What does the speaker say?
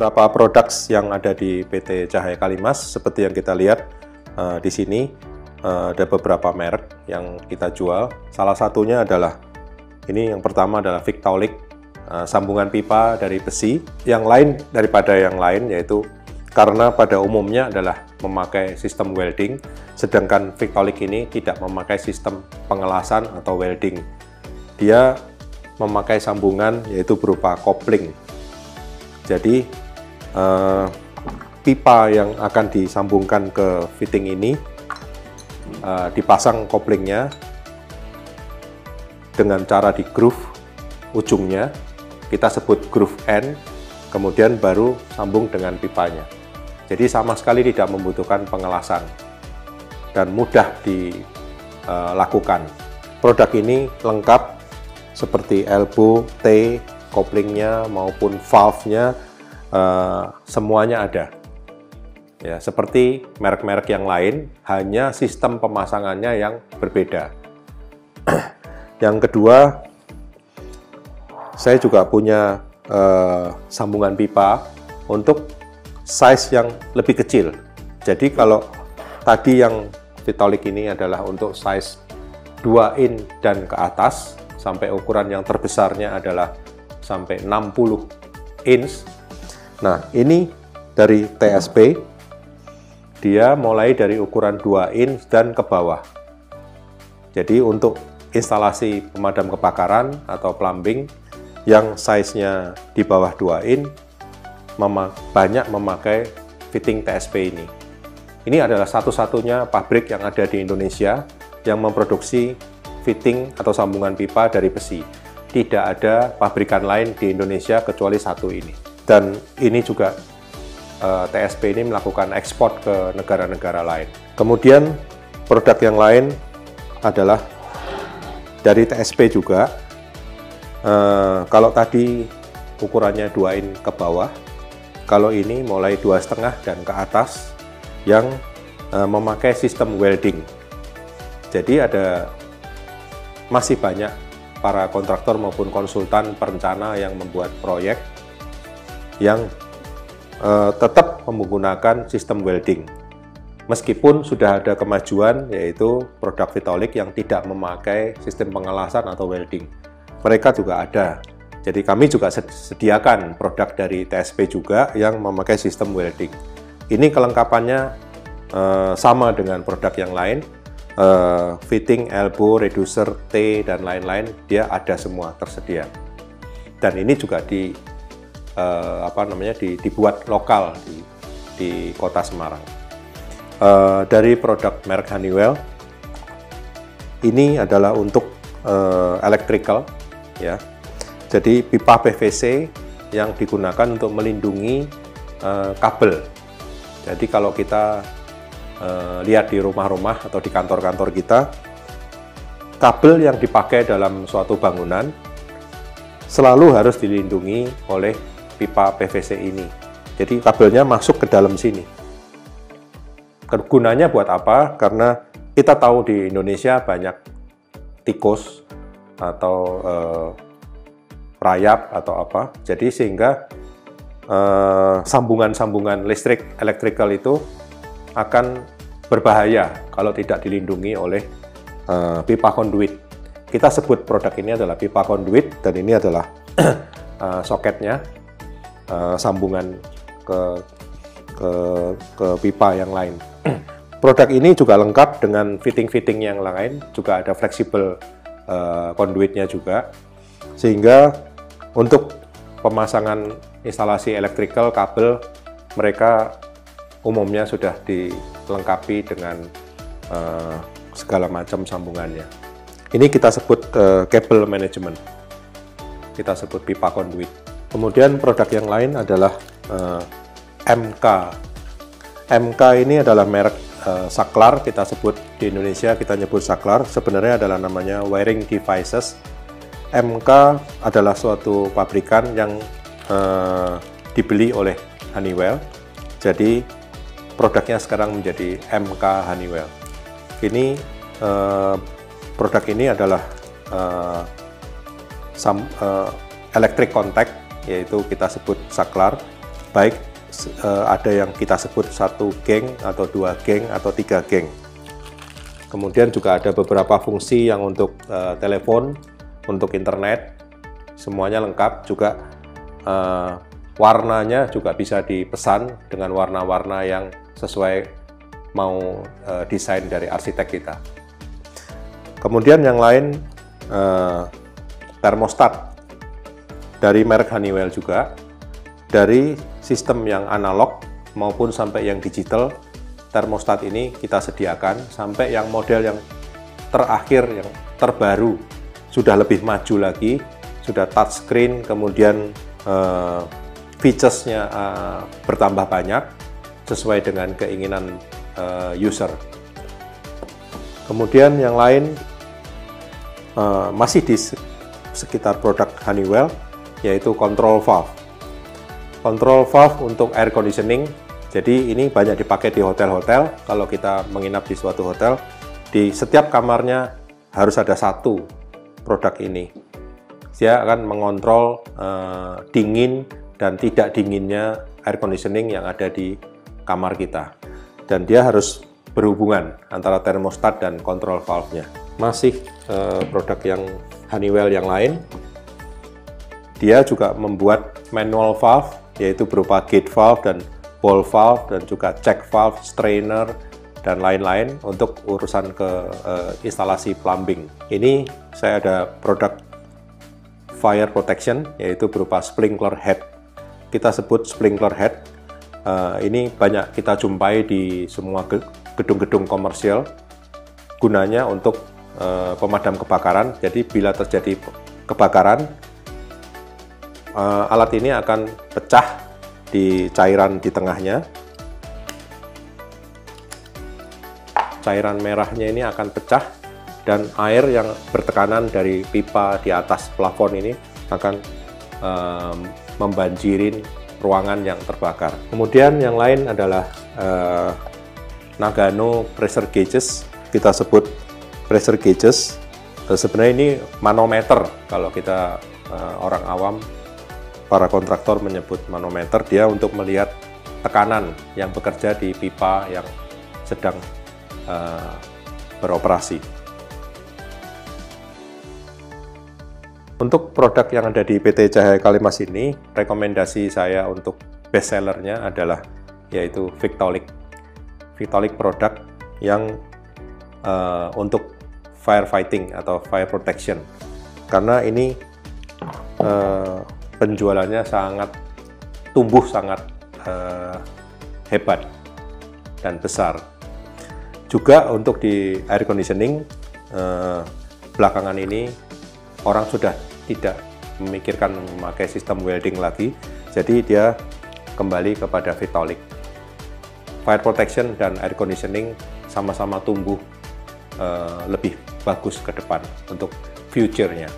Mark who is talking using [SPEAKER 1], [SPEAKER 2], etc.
[SPEAKER 1] beberapa produk yang ada di PT Cahaya Kalimas. Seperti yang kita lihat di sini, ada beberapa merek yang kita jual. Salah satunya adalah ini, yang pertama adalah Victaulic, sambungan pipa dari besi. Yang lain daripada yang lain yaitu karena pada umumnya adalah memakai sistem welding, sedangkan Victaulic ini tidak memakai sistem pengelasan atau welding. Dia memakai sambungan yaitu berupa kopling. Jadi pipa yang akan disambungkan ke fitting ini dipasang koplingnya dengan cara di groove ujungnya, kita sebut groove end, kemudian baru sambung dengan pipanya. Jadi sama sekali tidak membutuhkan pengelasan dan mudah dilakukan. Produk ini lengkap seperti elbow, T, koplingnya maupun valve-nya, semuanya ada. Ya, seperti merek-merek yang lain, hanya sistem pemasangannya yang berbeda. Yang kedua, saya juga punya sambungan pipa untuk size yang lebih kecil. Jadi kalau tadi yang Victaulic ini adalah untuk size 2 in dan ke atas, sampai ukuran yang terbesarnya adalah sampai 60 inch. Nah, ini dari TSP, dia mulai dari ukuran 2 inch dan ke bawah. Jadi untuk instalasi pemadam kebakaran atau plumbing yang size-nya di bawah 2 in, banyak memakai fitting TSP ini. Ini adalah satu-satunya pabrik yang ada di Indonesia yang memproduksi fitting atau sambungan pipa dari besi. Tidak ada pabrikan lain di Indonesia kecuali satu ini. Dan ini juga TSP ini melakukan ekspor ke negara-negara lain. Kemudian produk yang lain adalah dari TSP juga. Kalau tadi ukurannya 2 in ke bawah, kalau ini mulai 2,5 dan ke atas yang memakai sistem welding. Jadi masih banyak para kontraktor maupun konsultan perencana yang membuat proyek yang tetap menggunakan sistem welding. Meskipun sudah ada kemajuan yaitu produk Victaulic yang tidak memakai sistem pengelasan atau welding. Mereka juga ada. Jadi kami juga sediakan produk dari TSP juga yang memakai sistem welding. Ini kelengkapannya sama dengan produk yang lain. Fitting, elbow, reducer, T, dan lain-lain, dia ada semua tersedia. Dan ini juga dibuat lokal di kota Semarang. Dari produk merek Honeywell, ini adalah untuk electrical, ya. Jadi pipa PVC yang digunakan untuk melindungi kabel. Jadi kalau kita lihat di rumah-rumah atau di kantor-kantor kita, kabel yang dipakai dalam suatu bangunan selalu harus dilindungi oleh pipa PVC ini. Jadi kabelnya masuk ke dalam sini. Gunanya buat apa? Karena kita tahu di Indonesia banyak tikus atau rayap atau apa. Jadi sehingga sambungan-sambungan listrik electrical itu akan berbahaya kalau tidak dilindungi oleh pipa conduit. Kita sebut produk ini adalah pipa conduit, dan ini adalah soketnya, sambungan ke pipa yang lain. Produk ini juga lengkap dengan fitting-fitting yang lain, juga ada fleksibel conduitnya juga, sehingga untuk pemasangan instalasi electrical kabel mereka umumnya sudah dilengkapi dengan segala macam sambungannya. Ini kita sebut cable management, kita sebut pipa conduit. Kemudian produk yang lain adalah MK. MK ini adalah merek saklar, kita sebut di Indonesia, kita nyebut saklar, sebenarnya adalah namanya wiring devices. MK adalah suatu pabrikan yang dibeli oleh Honeywell, jadi produknya sekarang menjadi MK Honeywell. Ini produk ini adalah electric contact, yaitu kita sebut saklar. baik ada yang kita sebut 1 geng atau 2 geng atau 3 geng. Kemudian juga ada beberapa fungsi yang untuk telepon, untuk internet, semuanya lengkap. Juga warnanya juga bisa dipesan dengan warna-warna yang sesuai mau desain dari arsitek kita. Kemudian yang lain termostat dari merek Honeywell juga, dari sistem yang analog maupun sampai yang digital. Termostat ini kita sediakan sampai yang model yang terakhir, yang terbaru, sudah lebih maju lagi, sudah touchscreen, kemudian features-nya bertambah banyak sesuai dengan keinginan user. Kemudian yang lain masih di sekitar produk Honeywell, yaitu control valve. Control valve untuk air conditioning. Jadi ini banyak dipakai di hotel-hotel. Kalau kita menginap di suatu hotel, di setiap kamarnya harus ada satu produk ini. Dia akan mengontrol dingin dan tidak dinginnya air conditioning yang ada di kamar kita. Dan dia harus berhubungan antara termostat dan control valve-nya. Masih produk yang Honeywell yang lain, dia juga membuat manual valve, yaitu berupa gate valve dan ball valve, dan juga check valve, strainer, dan lain-lain untuk urusan ke instalasi plumbing. Ini saya ada produk fire protection, yaitu berupa sprinkler head. Kita sebut sprinkler head. Ini banyak kita jumpai di semua gedung-gedung komersial. Gunanya untuk pemadam kebakaran. Jadi bila terjadi kebakaran, alat ini akan pecah di cairan di tengahnya. Cairan merahnya ini akan pecah dan air yang bertekanan dari pipa di atas plafon ini akan membanjirin ruangan yang terbakar. Kemudian yang lain adalah Nagano pressure gauges. Kita sebut pressure gauges. Sebenarnya ini manometer kalau kita orang awam. Para kontraktor menyebut manometer, dia untuk melihat tekanan yang bekerja di pipa yang sedang beroperasi. Untuk produk yang ada di PT Cahaya Kalimas ini, rekomendasi saya untuk best sellernya adalah yaitu Victaulic. Victaulic produk yang untuk firefighting atau fire protection, karena ini penjualannya tumbuh sangat hebat dan besar. Juga untuk di air conditioning, belakangan ini orang sudah tidak memikirkan memakai sistem welding lagi, jadi dia kembali kepada Victaulic. Fire protection dan air conditioning sama-sama tumbuh lebih bagus ke depan untuk future-nya.